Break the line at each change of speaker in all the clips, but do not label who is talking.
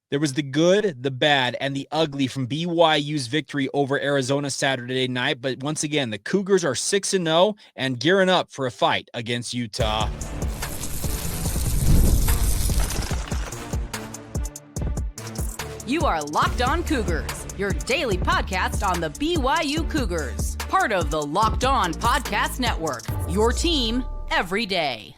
There was the good, the bad, and the ugly from BYU's victory over Arizona Saturday night. But once again, the Cougars are 6-0 and gearing up for a fight against Utah.
You are Locked On Cougars, your daily podcast on the BYU Cougars. Part of the Locked On Podcast Network, your team every day.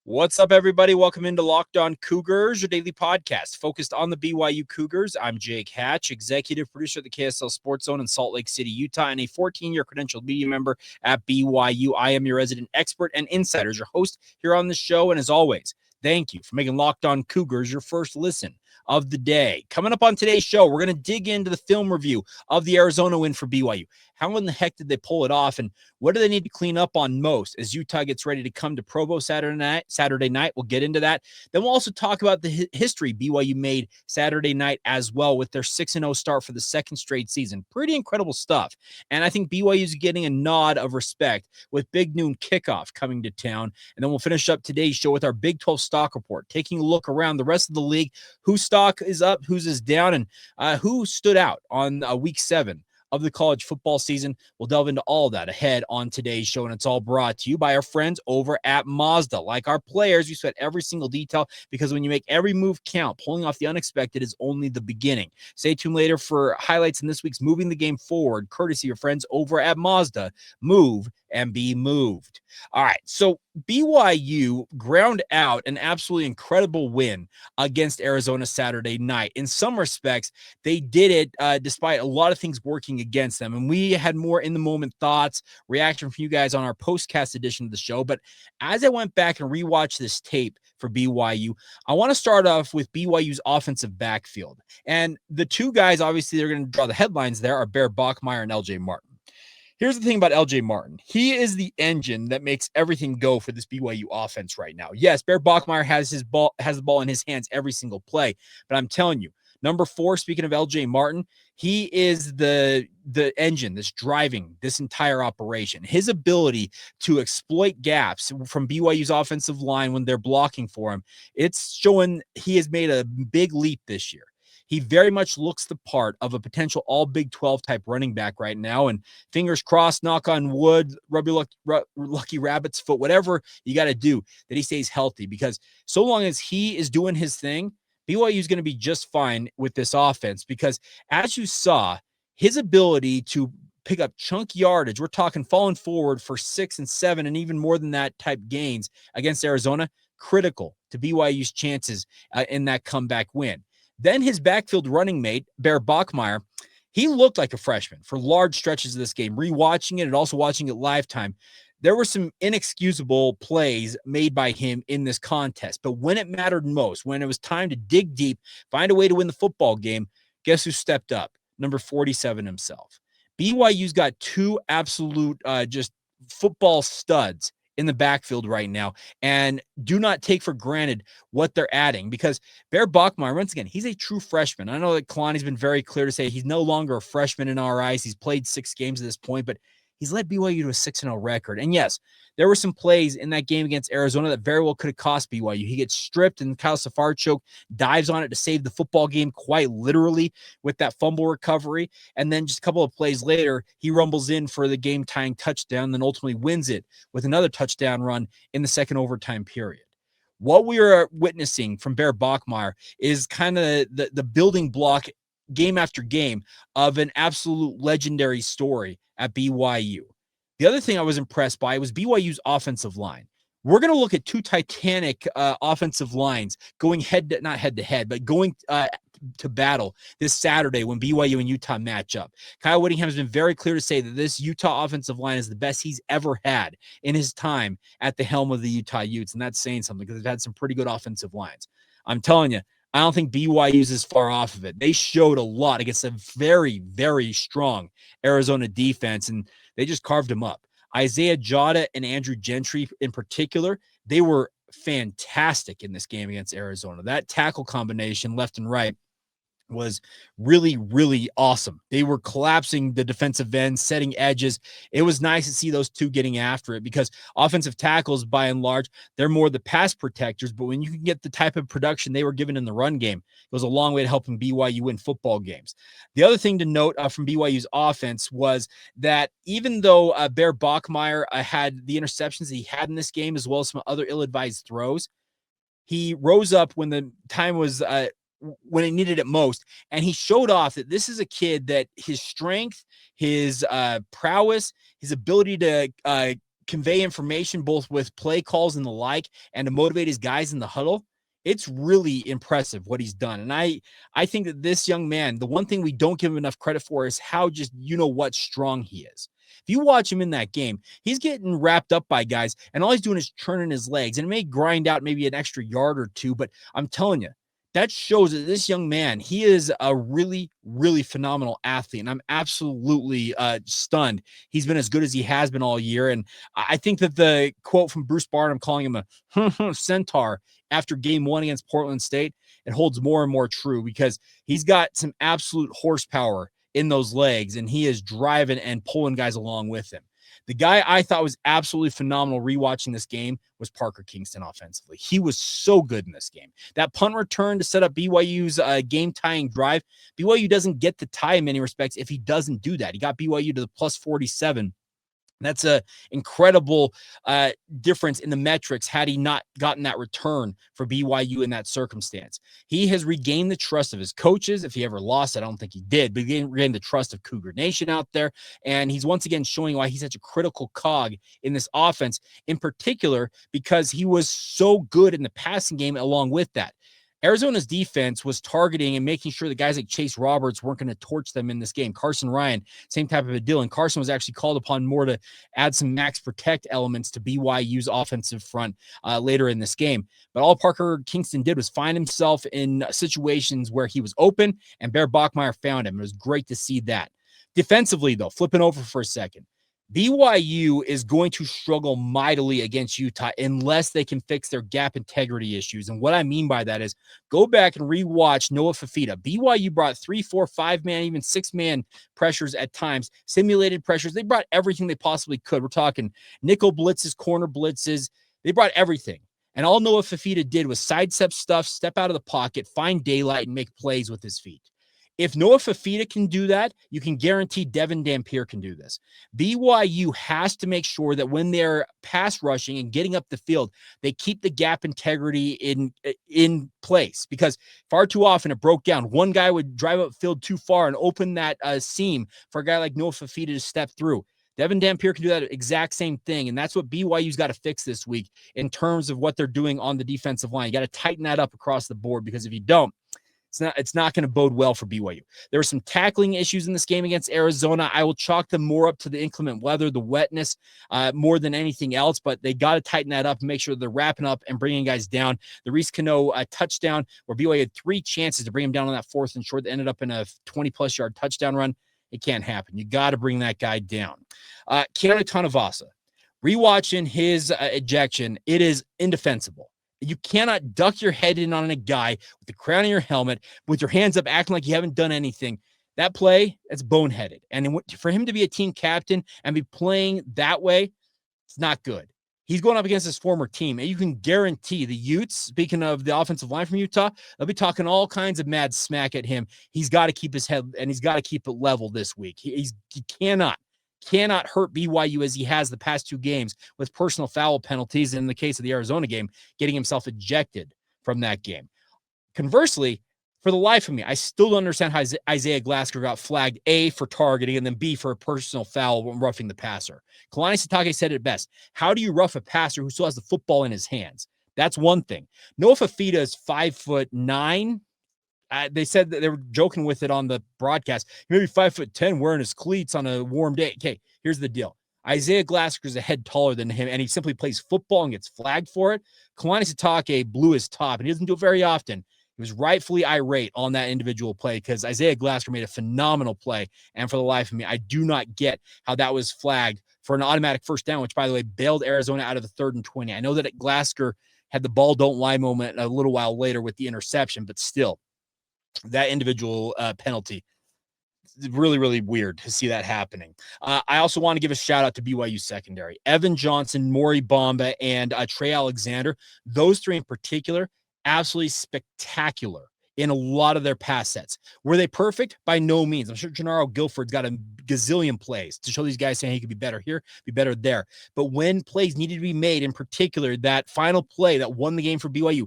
What's up, everybody? Welcome into Locked On Cougars, your daily podcast focused on the BYU Cougars. I'm Jake Hatch, executive producer of the KSL Sports Zone in Salt Lake City, Utah, and a 14-year credentialed media member at BYU. I am your resident expert and insider, your host here on the show. And as always, thank you for making Locked On Cougars your first listen of the day. Coming up on today's show, we're going to dig into the film review of the Arizona win for BYU. How in the heck did they pull it off, and what do they need to clean up on most as Utah gets ready to come to Provo Saturday night? We'll get into that. Then we'll also talk about the history BYU made Saturday night as well with their 6-0 start for the second straight season. Pretty incredible stuff. And I think BYU is getting a nod of respect with Big Noon Kickoff coming to town. And then we'll finish up today's show with our Big 12 stock report, taking a look around the rest of the league, whose stock is up, whose is down, and who stood out on week 7 of the college football season. We'll delve into all that ahead on today's show, and it's all brought to you by our friends over at Mazda. Like our players, you sweat every single detail because when you make every move count, pulling off the unexpected is only the beginning. Stay tuned later for highlights in this week's Moving the Game Forward, courtesy of your friends over at Mazda. Move and be moved. All right, so BYU ground out an absolutely incredible win against Arizona Saturday night. In some respects, they did it despite a lot of things working against them. And we had more in-the-moment thoughts, reaction from you guys on our postcast edition of the show. But as I went back and rewatched this tape for BYU, I want to start off with BYU's offensive backfield. And the two guys, obviously, they're going to draw the headlines there are Bear Bachmeier and LJ Martin. Here's the thing about LJ Martin. He is the engine that makes everything go for this BYU offense right now. Yes, Bear Bachmeier has the ball in his hands every single play, but I'm telling you, number 4, speaking of LJ Martin, he is the engine that's driving this entire operation. His ability to exploit gaps from BYU's offensive line when they're blocking for him, it's showing he has made a big leap this year. He very much looks the part of a potential all Big 12 type running back right now. And fingers crossed, knock on wood, rub your lucky rabbit's foot, whatever you got to do that he stays healthy. Because so long as he is doing his thing, BYU is going to be just fine with this offense. Because as you saw, his ability to pick up chunk yardage, we're talking falling forward for 6 and 7 and even more than that type gains against Arizona, critical to BYU's chances in that comeback win. Then his backfield running mate, Bear Bachmeier, he looked like a freshman for large stretches of this game. Rewatching it and also watching it live time, there were some inexcusable plays made by him in this contest. But when it mattered most, when it was time to dig deep, find a way to win the football game, guess who stepped up? Number 47 himself. BYU's got two absolute just football studs in the backfield right now, and do not take for granted what they're adding, because Bear Bachmeier, once again, he's a true freshman. I know that Kalani's been very clear to say he's no longer a freshman in our eyes. He's played 6 games at this point, but he's led BYU to a 6-0 record. And yes, there were some plays in that game against Arizona that very well could have cost BYU. He gets stripped and Kyle Safarchuk dives on it to save the football game quite literally with that fumble recovery. And then just a couple of plays later, he rumbles in for the game-tying touchdown, then ultimately wins it with another touchdown run in the second overtime period. What we are witnessing from Bear Bachmeier is kind of the building block game after game of an absolute legendary story at BYU. The other thing I was impressed by was BYU's offensive line. We're going to look at two titanic offensive lines going not head to head, but going to battle this Saturday when BYU and Utah match up. Kyle Whittingham has been very clear to say that this Utah offensive line is the best he's ever had in his time at the helm of the Utah Utes, and that's saying something because they've had some pretty good offensive lines. I'm telling you, I don't think BYU's is far off of it. They showed a lot against a very, very strong Arizona defense, and they just carved them up. Isaiah Jota and Andrew Gentry in particular, they were fantastic in this game against Arizona. That tackle combination left and right was really, really awesome. They were collapsing the defensive ends, setting edges. It was nice to see those two getting after it because offensive tackles, by and large, they're more the pass protectors. But when you can get the type of production they were given in the run game, it goes a long way to helping BYU win football games. The other thing to note from BYU's offense was that even though Bear Bachmeier had the interceptions that he had in this game, as well as some other ill-advised throws, he rose up when the time was when he needed it most. And he showed off that this is a kid that his strength, his prowess, his ability to convey information, both with play calls and the like, and to motivate his guys in the huddle. It's really impressive what he's done. And I think that this young man, the one thing we don't give him enough credit for is how just, what strong he is. If you watch him in that game, he's getting wrapped up by guys, and all he's doing is churning his legs. And it may grind out maybe an extra yard or two, but I'm telling you, that shows that this young man, he is a really, really phenomenal athlete. And I'm absolutely stunned he's been as good as he has been all year. And I think that the quote from Bruce Barnum calling him a centaur after game one against Portland State, it holds more and more true because he's got some absolute horsepower in those legs, and he is driving and pulling guys along with him. The guy I thought was absolutely phenomenal rewatching this game was Parker Kingston offensively. He was so good in this game. That punt return to set up BYU's game-tying drive, BYU doesn't get the tie in many respects if he doesn't do that. He got BYU to the plus 47. That's an incredible difference in the metrics had he not gotten that return for BYU in that circumstance. He has regained the trust of his coaches. If he ever lost it, I don't think he did, but he regained the trust of Cougar Nation out there. And he's once again showing why he's such a critical cog in this offense, in particular because he was so good in the passing game along with that. Arizona's defense was targeting and making sure the guys like Chase Roberts weren't going to torch them in this game. Carson Ryan, same type of a deal. And Carson was actually called upon more to add some max protect elements to BYU's offensive front later in this game. But all Parker Kingston did was find himself in situations where he was open, and Bear Bachmeier found him. It was great to see that. Defensively, though, flipping over for a second, BYU is going to struggle mightily against Utah unless they can fix their gap integrity issues. And what I mean by that is go back and rewatch Noah Fafita. BYU brought 3, 4, 5-man, even 6-man pressures at times, simulated pressures. They brought everything they possibly could. We're talking nickel blitzes, corner blitzes. They brought everything. And all Noah Fafita did was sidestep stuff, step out of the pocket, find daylight, and make plays with his feet. If Noah Fafita can do that, you can guarantee Devin Dampier can do this. BYU has to make sure that when they're pass rushing and getting up the field, they keep the gap integrity in place because far too often it broke down. One guy would drive up field too far and open that seam for a guy like Noah Fafita to step through. Devin Dampier can do that exact same thing, and that's what BYU's got to fix this week in terms of what they're doing on the defensive line. You got to tighten that up across the board because if you don't, it's not going to bode well for BYU. There were some tackling issues in this game against Arizona. I will chalk them more up to the inclement weather, the wetness, more than anything else, but they got to tighten that up and make sure they're wrapping up and bringing guys down. The Reese Cano touchdown where BYU had 3 chances to bring him down on that 4th and short that ended up in a 20-plus yard touchdown run. It can't happen. You got to bring that guy down. Keanu Tanavasa, rewatching his ejection, it is indefensible. You cannot duck your head in on a guy with the crown of your helmet, with your hands up, acting like you haven't done anything. That play, that's boneheaded. And for him to be a team captain and be playing that way, it's not good. He's going up against his former team, and you can guarantee the Utes, speaking of the offensive line from Utah, they'll be talking all kinds of mad smack at him. He's got to keep his head, and he's got to keep it level this week. He cannot hurt BYU as he has the past 2 games with personal foul penalties. In the case of the Arizona game, getting himself ejected from that game. Conversely, for the life of me, I still don't understand how Isaiah Glasgow got flagged, A, for targeting, and then B, for a personal foul when roughing the passer. Kalani Sitake said it best. How do you rough a passer who still has the football in his hands? That's one thing. Noah Fafita is 5'9". They said that they were joking with it on the broadcast. Maybe 5'10" wearing his cleats on a warm day. Okay, here's the deal. Isaiah Glasgow is a head taller than him, and he simply plays football and gets flagged for it. Kalani Sitake blew his top, and he doesn't do it very often. He was rightfully irate on that individual play because Isaiah Glasgow made a phenomenal play. And for the life of me, I do not get how that was flagged for an automatic first down, which, by the way, bailed Arizona out of the 3rd and 20. I know that Glasgow had the ball don't lie moment a little while later with the interception, but still. that individual penalty. Really, really weird to see that happening. I also want to give a shout out to BYU secondary. Evan Johnson, Maury Bamba, and Trey Alexander. Those three in particular, absolutely spectacular in a lot of their pass sets. Were they perfect? By no means. I'm sure Gennaro Guilford's got a gazillion plays to show these guys saying he could be better here, be better there. But when plays needed to be made, in particular, that final play that won the game for BYU,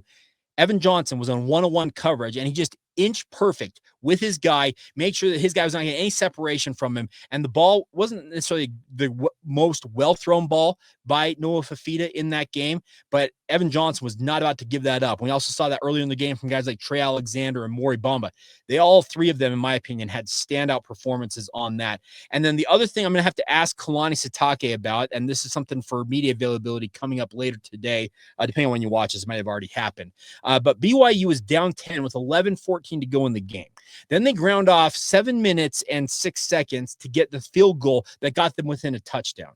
Evan Johnson was on one-on-one coverage, and he just inch perfect with his guy, make sure that his guy was not getting any separation from him. And the ball wasn't necessarily the most well-thrown ball by Noah Fafita in that game, but Evan Johnson was not about to give that up. We also saw that earlier in the game from guys like Trey Alexander and Maury Bamba. They all three of them, in my opinion, had standout performances on that. And then the other thing I'm going to have to ask Kalani Sitake about, and this is something for media availability coming up later today, depending on when you watch this, it might have already happened. But BYU is down 10 with 11:14 to go in the game. Then they ground off 7 minutes and 6 seconds to get the field goal that got them within a touchdown.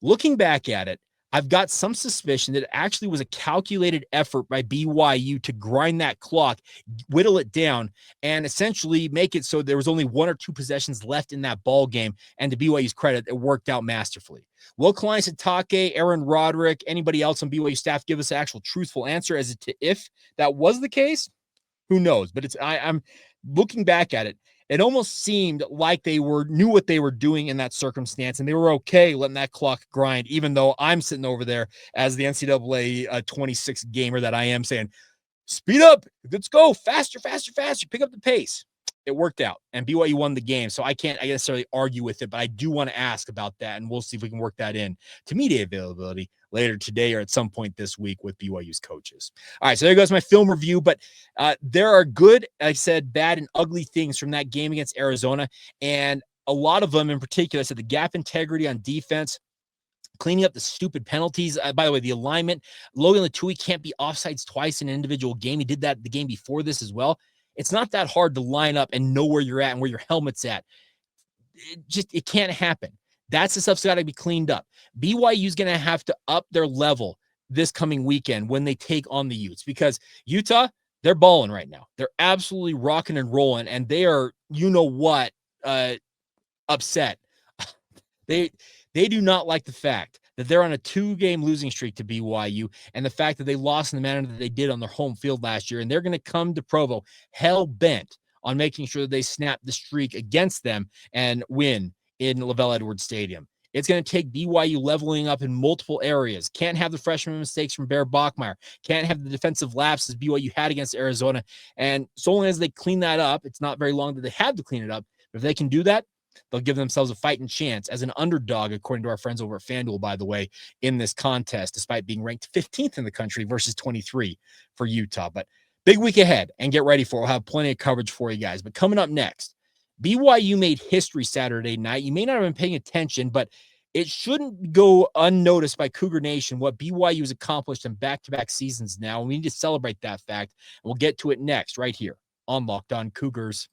Looking back at it, I've got some suspicion that it actually was a calculated effort by BYU to grind that clock, whittle it down, and essentially make it so there was only 1 or 2 possessions left in that ball game. And to BYU's credit, it worked out masterfully. Will Kalani Sitake, Aaron Roderick, anybody else on BYU staff give us an actual truthful answer as to if that was the case? Who knows? But I'm looking back at it. It almost seemed like they knew what they were doing in that circumstance, and they were okay letting that clock grind, even though I'm sitting over there as the NCAA 26 gamer that I am saying, speed up, let's go, faster, pick up the pace. It worked out, and BYU won the game, so I can't necessarily argue with it, but I do want to ask about that, and we'll see if we can work that in to media availability later today or at some point this week with BYU's coaches. All right, so there goes my film review, but there are good, like I said, bad and ugly things from that game against Arizona, and a lot of them in particular, I said the gap integrity on defense, cleaning up the stupid penalties. By the way, the alignment, Logan Latui can't be offsides twice in an individual game. He did that the game before this as well. It's not that hard to line up and know where you're at and where your helmet's at. It can't happen. That's the stuff's got to be cleaned up. BYU's going to have to up their level this coming weekend when they take on the Utes, because Utah, they're balling right now. They're absolutely rocking and rolling, and they are, upset. They do not like the fact that they're on a 2-game losing streak to BYU, and the fact that they lost in the manner that they did on their home field last year, and they're going to come to Provo hell-bent on making sure that they snap the streak against them and win in LaVell Edwards Stadium. It's going to take BYU leveling up in multiple areas. Can't have the freshman mistakes from Bear Bachmeier. Can't have the defensive lapses BYU had against Arizona. And so long as they clean that up, it's not very long that they have to clean it up. But if they can do that, they'll give themselves a fighting chance as an underdog, according to our friends over at FanDuel, by the way, in this contest, despite being ranked 15th in the country versus 23 for Utah. But big week ahead, and get ready for it. We'll have plenty of coverage for you guys. But coming up next, BYU made history Saturday night. You may not have been paying attention, but it shouldn't go unnoticed by Cougar Nation what BYU has accomplished in back-to-back seasons now. And we need to celebrate that fact. And we'll get to it next right here on Locked On Cougars.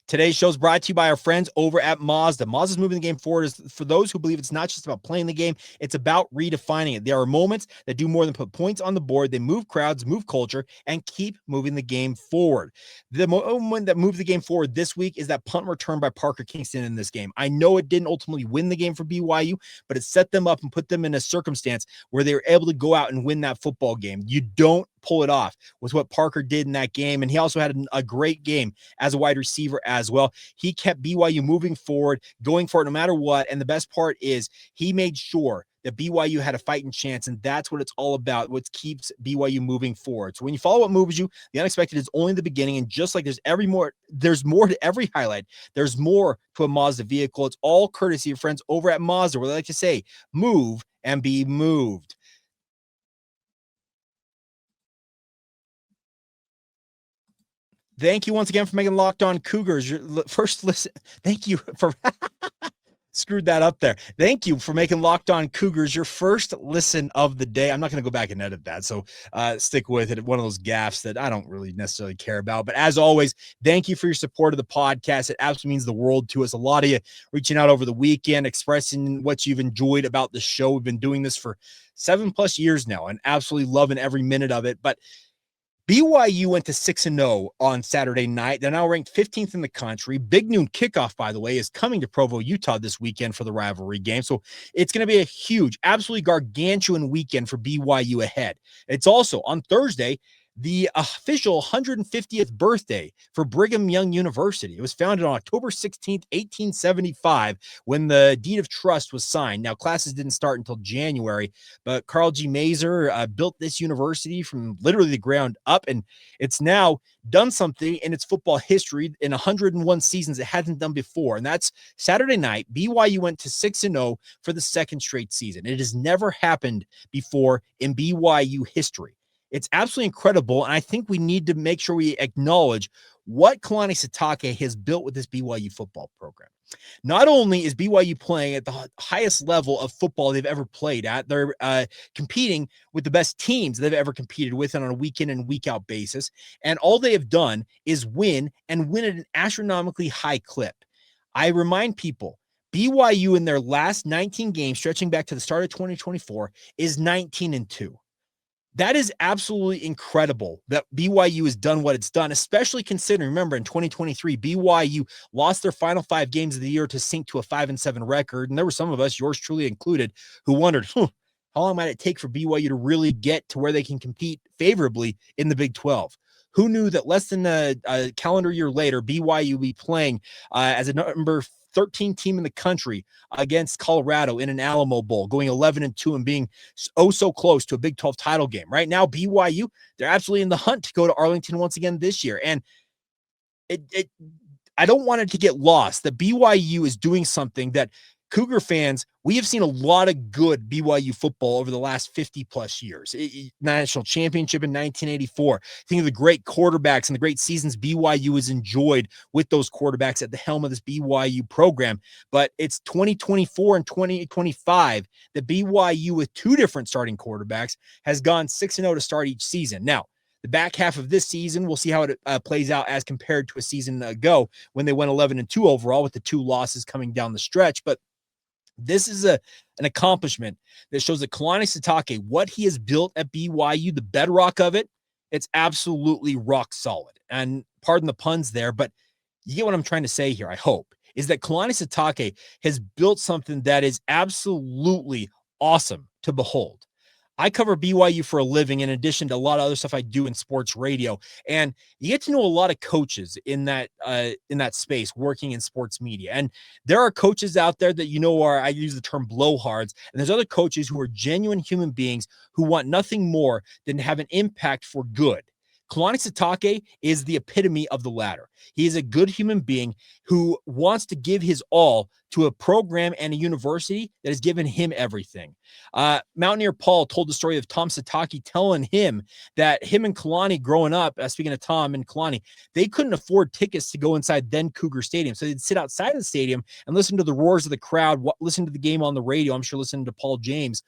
Today's show is brought to you by our friends over at Mazda. Mazda's moving the game forward is for those who believe it's not just about playing the game, it's about redefining it. There are moments that do more than put points on the board. They move crowds, move culture, and keep moving the game forward. The moment that moved the game forward this week is that punt return by Parker Kingston in this game. I know it didn't ultimately win the game for BYU, but it set them up and put them in a circumstance where they were able to go out and win that football game. You don't pull it off with what Parker did in that game. And he also had a great game as a wide receiver as well. He kept BYU moving forward, going for it no matter what. And the best part is he made sure that BYU had a fighting chance. And that's what it's all about, what keeps BYU moving forward. So when you follow what moves you, the unexpected is only the beginning. And just like there's more to every highlight, there's more to a Mazda vehicle. It's all courtesy of friends over at Mazda, where they like to say, move and be moved. Thank you once again for making Locked On Cougars your first listen. Thank you for screwed that up there. Thank you for making Locked On Cougars your first listen of the day. I'm not going to go back and edit that, so stick with it. One of those gaffes that I don't really necessarily care about. But as always, thank you for your support of the podcast. It absolutely means the world to us. A lot of you reaching out over the weekend, expressing what you've enjoyed about the show. We've been doing this for 7+ years now and absolutely loving every minute of it. But BYU went to 6-0 on Saturday night. They're now ranked 15th in the country. Big noon kickoff, by the way, is coming to Provo, Utah this weekend for the rivalry game. So it's going to be a huge, absolutely gargantuan weekend for BYU ahead. It's also on Thursday, the official 150th birthday for Brigham Young University. It was founded on October 16th, 1875, when the deed of trust was signed. Now, classes didn't start until January, but Carl G. Mazer built this university from literally the ground up, and it's now done something in its football history in 101 seasons it hasn't done before, and that's Saturday night. BYU went to 6-0 for the second straight season. It has never happened before in BYU history. It's absolutely incredible, and I think we need to make sure we acknowledge what Kalani Sitake has built with this BYU football program. Not only is BYU playing at the highest level of football they've ever played at, they're competing with the best teams they've ever competed with on a week-in and week-out basis, and all they have done is win, and win at an astronomically high clip. I remind people, BYU in their last 19 games, stretching back to the start of 2024, is 19-2. That is absolutely incredible that BYU has done what it's done, especially considering, remember, in 2023, BYU lost their final 5 games of the year to sink to a 5-7 record. And there were some of us, yours truly included, who wondered, how long might it take for BYU to really get to where they can compete favorably in the Big 12? Who knew that less than a calendar year later, BYU will be playing as a number 13 team in the country against Colorado in an Alamo Bowl, going 11-2 and being so close to a Big 12 title game. Right now, BYU, they're absolutely in the hunt to go to Arlington once again this year. And I don't want it to get lost that BYU is doing something that Cougar fans, we have seen a lot of good BYU football over the last 50 plus years. National championship in 1984. Think of the great quarterbacks and the great seasons BYU has enjoyed with those quarterbacks at the helm of this BYU program. But it's 2024 and 2025 that BYU, with 2 different starting quarterbacks, has gone 6-0 to start each season. Now, the back half of this season, we'll see how it plays out as compared to a season ago when they went 11-2 overall, with the 2 losses coming down the stretch. But this is an accomplishment that shows that Kalani Sitake, what he has built at BYU, the bedrock of it, it's absolutely rock solid. And pardon the puns there, but you get what I'm trying to say here, I hope, is that Kalani Sitake has built something that is absolutely awesome to behold. I cover BYU for a living, in addition to a lot of other stuff I do in sports radio. And you get to know a lot of coaches in that space, working in sports media. And there are coaches out there that, I use the term blowhards. And there's other coaches who are genuine human beings who want nothing more than to have an impact for good. Kalani Sitake is the epitome of the latter. He is a good human being who wants to give his all to a program and a university that has given him everything. Mountaineer Paul told the story of Tom Sitake telling him that him and Kalani growing up, speaking of Tom and Kalani, they couldn't afford tickets to go inside then Cougar Stadium. So they'd sit outside of the stadium and listen to the roars of the crowd, listen to the game on the radio. I'm sure listening to Paul James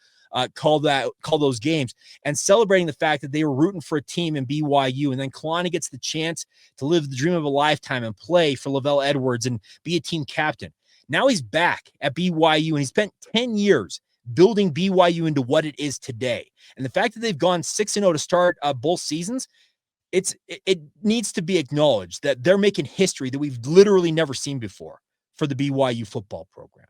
call those games, and celebrating the fact that they were rooting for a team in BYU. And then Kalani gets the chance to live the dream of a lifetime and play for Lavelle Edwards and be a team captain. Now he's back at BYU, and he spent 10 years building BYU into what it is today. And the fact that they've gone 6-0 to start both seasons, it needs to be acknowledged that they're making history that we've literally never seen before for the BYU football program.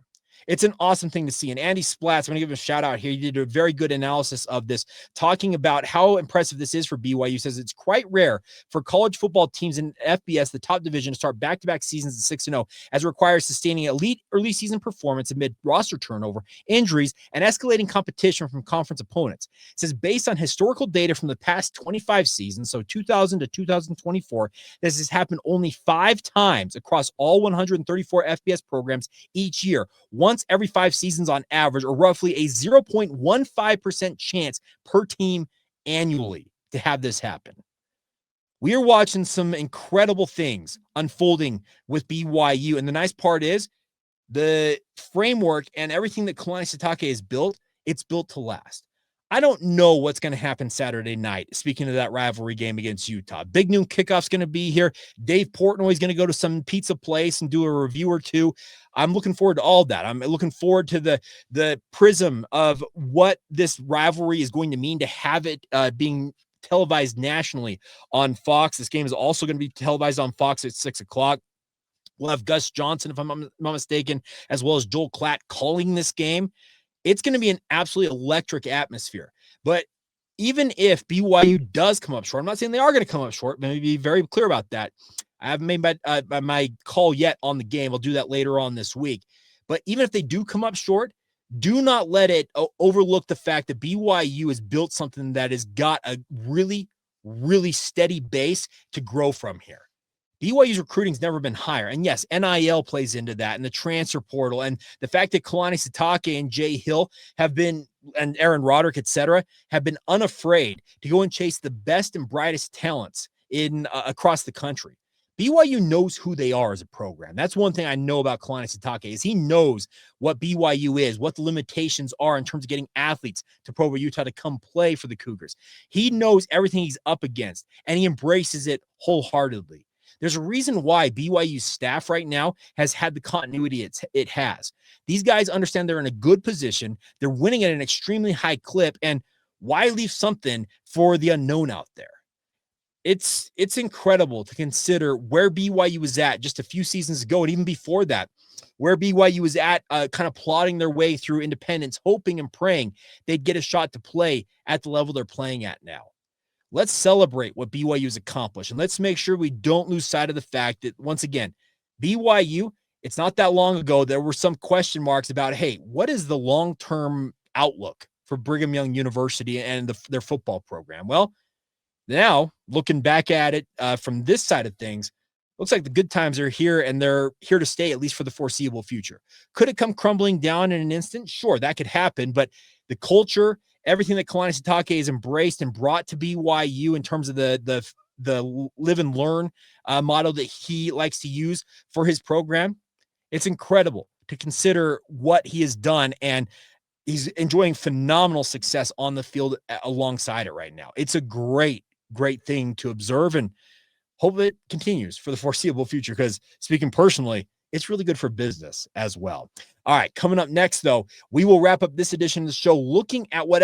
It's an awesome thing to see. And Andy Splatz, I'm going to give him a shout out here. He did a very good analysis of this, talking about how impressive this is for BYU. He says it's quite rare for college football teams in FBS, the top division, to start back-to-back seasons at 6-0, as it requires sustaining elite early season performance amid roster turnover, injuries, and escalating competition from conference opponents. It says based on historical data from the past 25 seasons, so 2000 to 2024, this has happened only 5 times across all 134 FBS programs each year, once every 5 seasons on average, or roughly a 0.15% chance per team annually to have this happen. We are watching some incredible things unfolding with BYU. And the nice part is the framework and everything that Kalani Sitake has built, it's built to last. I don't know what's going to happen Saturday night, speaking of that rivalry game against Utah. Big noon kickoff's going to be here. Dave Portnoy is going to go to some pizza place and do a review or two. I'm looking forward to all that. I'm looking forward to the prism of what this rivalry is going to mean, to have it being televised nationally on Fox. This game is also going to be televised on Fox at 6 o'clock. We'll have Gus Johnson, if I'm not mistaken, as well as Joel Klatt calling this game. It's going to be an absolutely electric atmosphere. But even if BYU does come up short, I'm not saying they are going to come up short. Let me be very clear about that. I haven't made my call yet on the game. I'll do that later on this week. But even if they do come up short, do not let it overlook the fact that BYU has built something that has got a really, really steady base to grow from here. BYU's recruiting's never been higher. And yes, NIL plays into that, and the transfer portal, and the fact that Kalani Sitake and Jay Hill have been, and Aaron Roderick, etc., have been unafraid to go and chase the best and brightest talents in across the country. BYU knows who they are as a program. That's one thing I know about Kalani Sitake is he knows what BYU is, what the limitations are in terms of getting athletes to Provo, Utah to come play for the Cougars. He knows everything he's up against, and he embraces it wholeheartedly. There's a reason why BYU's staff right now has had the continuity it has. These guys understand they're in a good position. They're winning at an extremely high clip, and why leave something for the unknown out there? It's incredible to consider where BYU was at just a few seasons ago, and even before that, where BYU was at kind of plodding their way through independence, hoping and praying they'd get a shot to play at the level they're playing at now. Let's celebrate what BYU's accomplished, and let's make sure we don't lose sight of the fact that, once again, BYU, it's not that long ago, there were some question marks about, hey, what is the long-term outlook for Brigham Young University and their football program? Well, now, looking back at it from this side of things, looks like the good times are here, and they're here to stay, at least for the foreseeable future. Could it come crumbling down in an instant? Sure, that could happen, but the culture, everything that Kalani Sitake has embraced and brought to BYU in terms of the live and learn motto that he likes to use for his program, it's incredible to consider what he has done, and he's enjoying phenomenal success on the field alongside it right now. It's a great thing to observe, and hope it continues for the foreseeable future, because speaking personally, it's really good for business as well. All right, coming up next, though, we will wrap up this edition of the show looking at what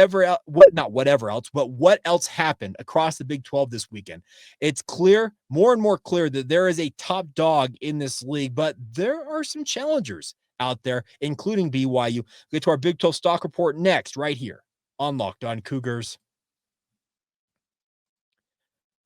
else happened across the Big 12 this weekend. It's clear, more and more clear, that there is a top dog in this league, but there are some challengers out there, including BYU. We'll get to our Big 12 stock report next, right here on Locked On Cougars.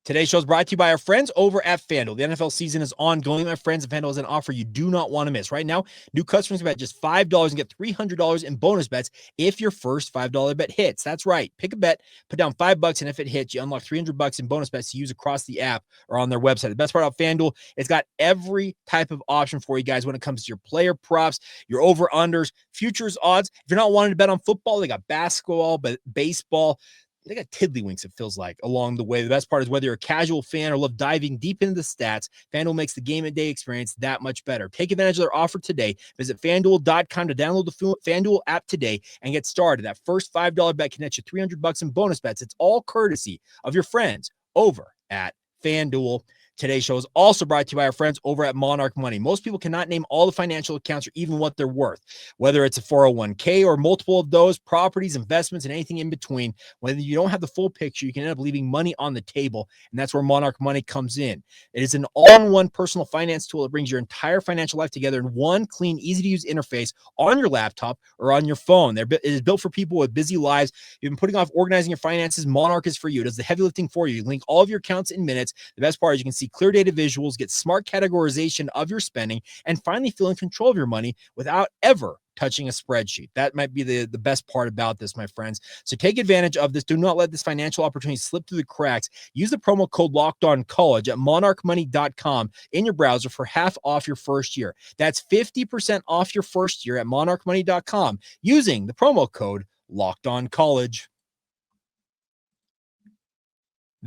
Today's show is brought to you by our friends over at FanDuel. The NFL season is ongoing, my friends, and FanDuel has an offer you do not want to miss. Right now, new customers bet just $5 and get $300 in bonus bets if your first $5 bet hits. That's right. Pick a bet, put down $5, and if it hits, you unlock $300 in bonus bets to use across the app or on their website. The best part about FanDuel, it's got every type of option for you guys when it comes to your player props, your over-unders, futures odds. If you're not wanting to bet on football, they got basketball, but baseball. They got tiddlywinks, it feels like, along the way. The best part is whether you're a casual fan or love diving deep into the stats, FanDuel makes the game-and-day experience that much better. Take advantage of their offer today. Visit FanDuel.com to download the FanDuel app today and get started. That first $5 bet can net you $300 in bonus bets. It's all courtesy of your friends over at FanDuel. Today's show is also brought to you by our friends over at Monarch Money. Most people cannot name all the financial accounts or even what they're worth, whether it's a 401k or multiple of those, properties, investments, and anything in between. Whether you don't have the full picture, you can end up leaving money on the table, and that's where Monarch Money comes in. It is an all-in-one personal finance tool that brings your entire financial life together in one clean, easy-to-use interface on your laptop or on your phone. It is built for people with busy lives. You've been putting off organizing your finances, Monarch is for you. It does the heavy lifting for you. You link all of your accounts in minutes. The best part is you can see clear data visuals, get smart categorization of your spending, and finally feel in control of your money without ever touching a spreadsheet. That might be the best part about this, my friends. So take advantage of this. Do not let this financial opportunity slip through the cracks. Use the promo code LOCKEDONCollege at monarchmoney.com in your browser for half off your first year. That's 50% off your first year at monarchmoney.com using the promo code LOCKEDONCollege.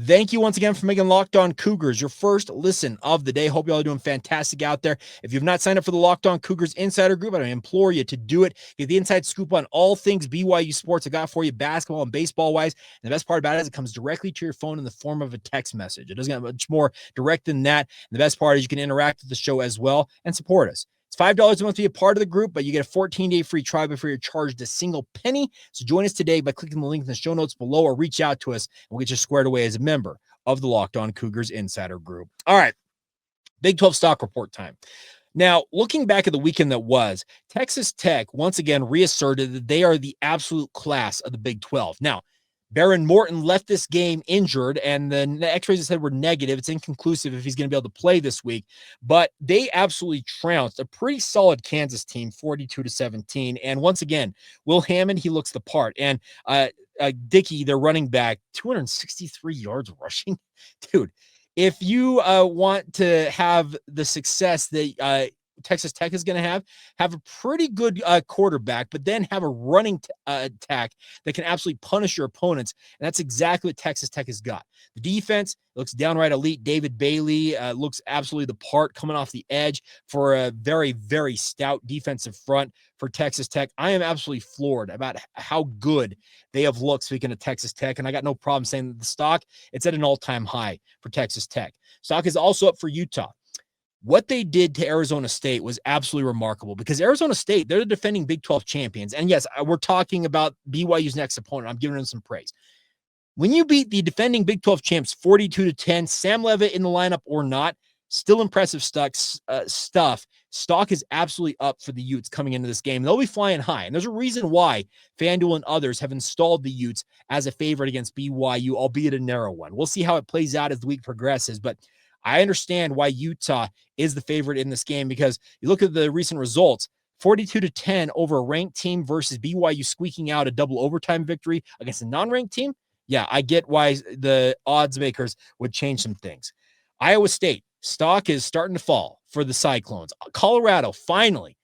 Thank you once again for making Locked On Cougars your first listen of the day. Hope you all are doing fantastic out there. If you've not signed up for the Locked On Cougars Insider Group, I implore you to do it. Get the inside scoop on all things BYU sports I got for you, basketball and baseball-wise. And the best part about it is it comes directly to your phone in the form of a text message. It doesn't get much more direct than that. And the best part is you can interact with the show as well and support us. It's $5 a month to be a part of the group, but you get a 14-day free trial before you're charged a single penny. So join us today by clicking the link in the show notes below or reach out to us, and we'll get you squared away as a member of the Locked On Cougars Insider Group. All right, Big 12 stock report time. Now, looking back at the weekend that was, Texas Tech once again reasserted that they are the absolute class of the Big 12. Now, Baron Morton left this game injured, and the x-rays said were negative. It's inconclusive if he's going to be able to play this week, but they absolutely trounced a pretty solid Kansas team, 42-17. And once again, Will Hammond, he looks the part. And Dickey, their running back, 263 yards rushing. Dude, if you want to have the success that Texas Tech is going to have a pretty good quarterback, but then have a running attack that can absolutely punish your opponents. And that's exactly what Texas Tech has got. The defense looks downright elite. David Bailey looks absolutely the part coming off the edge for a very, very stout defensive front for Texas Tech. I am absolutely floored about how good they have looked, speaking of Texas Tech, and I got no problem saying that the stock, it's at an all-time high for Texas Tech. Stock is also up for Utah. What they did to Arizona State was absolutely remarkable because Arizona State, they're the defending Big 12 champions. And yes, we're talking about BYU's next opponent. I'm giving them some praise. When you beat the defending Big 12 champs 42-10, Sam Leavitt in the lineup or not, still impressive stuff. Stock is absolutely up for the Utes coming into this game. They'll be flying high. And there's a reason why FanDuel and others have installed the Utes as a favorite against BYU, albeit a narrow one. We'll see how it plays out as the week progresses, but I understand why Utah is the favorite in this game because you look at the recent results, 42-10 over a ranked team versus BYU squeaking out a double overtime victory against a non-ranked team. Yeah, I get why the odds makers would change some things. Iowa State, stock is starting to fall for the Cyclones. Colorado finally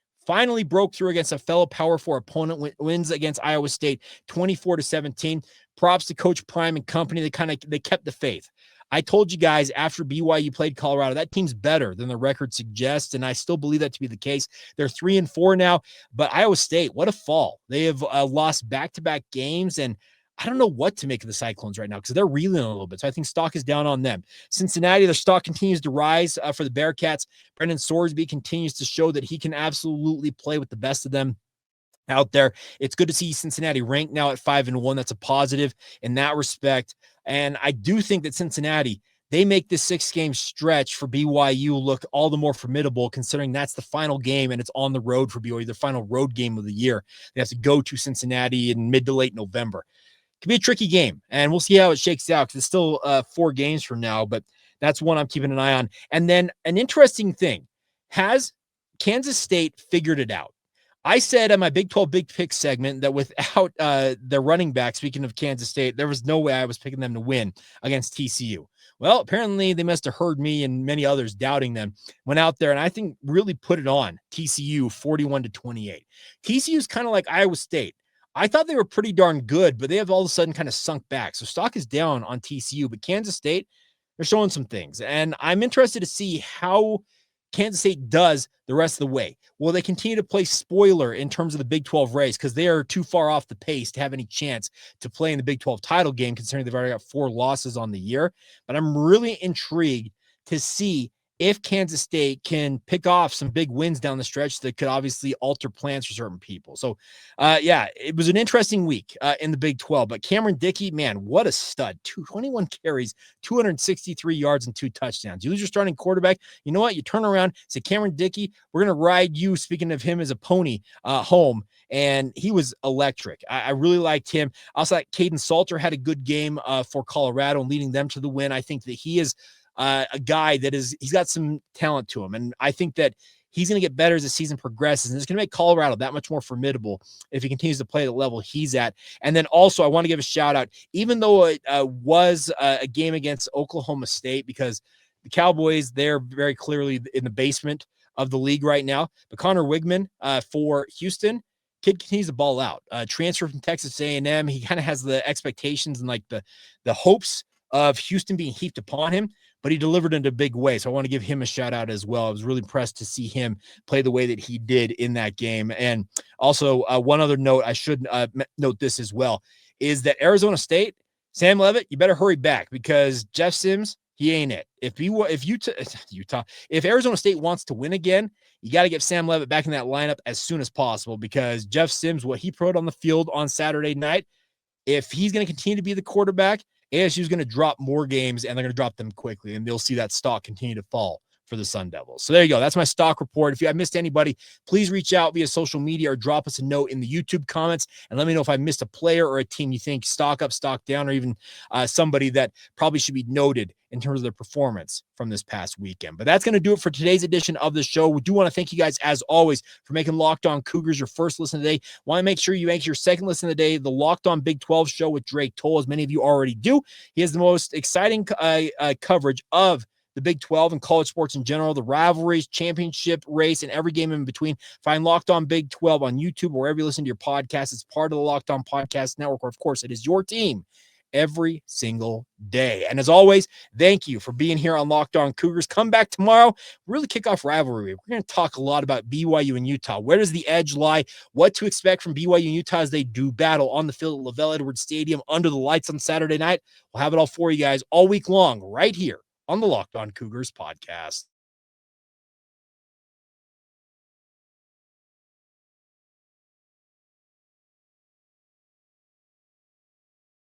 broke through against a fellow Power 4 opponent, wins against Iowa State 24-17. Props to Coach Prime and company. They kept the faith. I told you guys after BYU played Colorado, that team's better than the record suggests, and I still believe that to be the case. They're 3-4 now, but Iowa State, what a fall. They have lost back-to-back games, and I don't know what to make of the Cyclones right now because they're reeling a little bit, so I think stock is down on them. Cincinnati, their stock continues to rise for the Bearcats. Brendan Sorsby continues to show that he can absolutely play with the best of them out there. It's good to see Cincinnati ranked now at 5-1. That's a positive in that respect. And I do think that Cincinnati, they make this 6-game stretch for BYU look all the more formidable, considering that's the final game and it's on the road for BYU, the final road game of the year. They have to go to Cincinnati in mid to late November. It could be a tricky game, and we'll see how it shakes out because it's still 4 games from now, but that's one I'm keeping an eye on. And then an interesting thing, has Kansas State figured it out? I said in my Big 12 Big Pick segment that without their running back, speaking of Kansas State, there was no way I was picking them to win against TCU. Well, apparently they must have heard me and many others doubting them. Went out there and I think really put it on TCU 41-28. TCU is kind of like Iowa State. I thought they were pretty darn good, but they have all of a sudden kind of sunk back. So stock is down on TCU, but Kansas State, they're showing some things. And I'm interested to see how Kansas State does the rest of the way. Will they continue to play spoiler in terms of the Big 12 race because they are too far off the pace to have any chance to play in the Big 12 title game, considering they've already got 4 losses on the year? But I'm really intrigued to see if Kansas State can pick off some big wins down the stretch that could obviously alter plans for certain people. So, yeah, it was an interesting week in the Big 12. But Cameron Dickey, man, what a stud. 21 carries, 263 yards, and 2 touchdowns. You lose your starting quarterback. You know what? You turn around, say, Cameron Dickey, we're going to ride you, speaking of him as a pony, home. And he was electric. I really liked him. I also like Caden Salter had a good game for Colorado and leading them to the win. I think that he is a guy that he's got some talent to him. And I think that he's going to get better as the season progresses. And it's going to make Colorado that much more formidable if he continues to play at the level he's at. And then also I want to give a shout out, even though it was a game against Oklahoma State, because the Cowboys, they're very clearly in the basement of the league right now. But Connor Wigman for Houston, kid continues to ball out. Transfer from Texas A&M. He kind of has the expectations and like the hopes of Houston being heaped upon him, but he delivered in a big way. So I want to give him a shout out as well. I was really impressed to see him play the way that he did in that game. And also one other note, I should note this as well, is that Arizona State, Sam Leavitt, you better hurry back because Jeff Sims, He ain't it. If Arizona State wants to win again, you got to get Sam Levitt back in that lineup as soon as possible, because Jeff Sims, what he put on the field on Saturday night, if he's going to continue to be the quarterback, ASU is going to drop more games, and they're going to drop them quickly, and they'll see that stock continue to fall for the Sun Devils. So there you go. That's my stock report. If I missed anybody, please reach out via social media or drop us a note in the YouTube comments and let me know if I missed a player or a team you think stock up, stock down, or even somebody that probably should be noted in terms of their performance from this past weekend. But that's going to do it for today's edition of the show. We do want to thank you guys, as always, for making Locked On Cougars your first listen today. Want to make sure you make your second listen of the day, the Locked On Big 12 show with Drake Toll, as many of you already do. He has the most exciting coverage of the Big 12 and college sports in general, the rivalries, championship race, and every game in between. Find Locked On Big 12 on YouTube or wherever you listen to your podcast. It's part of the Locked On Podcast Network, or of course, it is your team every single day. And as always, thank you for being here on Locked On Cougars. Come back tomorrow, really kick off rivalry week. We're going to talk a lot about BYU and Utah. Where does the edge lie? What to expect from BYU and Utah as they do battle on the field at LaVell Edwards Stadium under the lights on Saturday night. We'll have it all for you guys all week long right here on the Locked On Cougars podcast.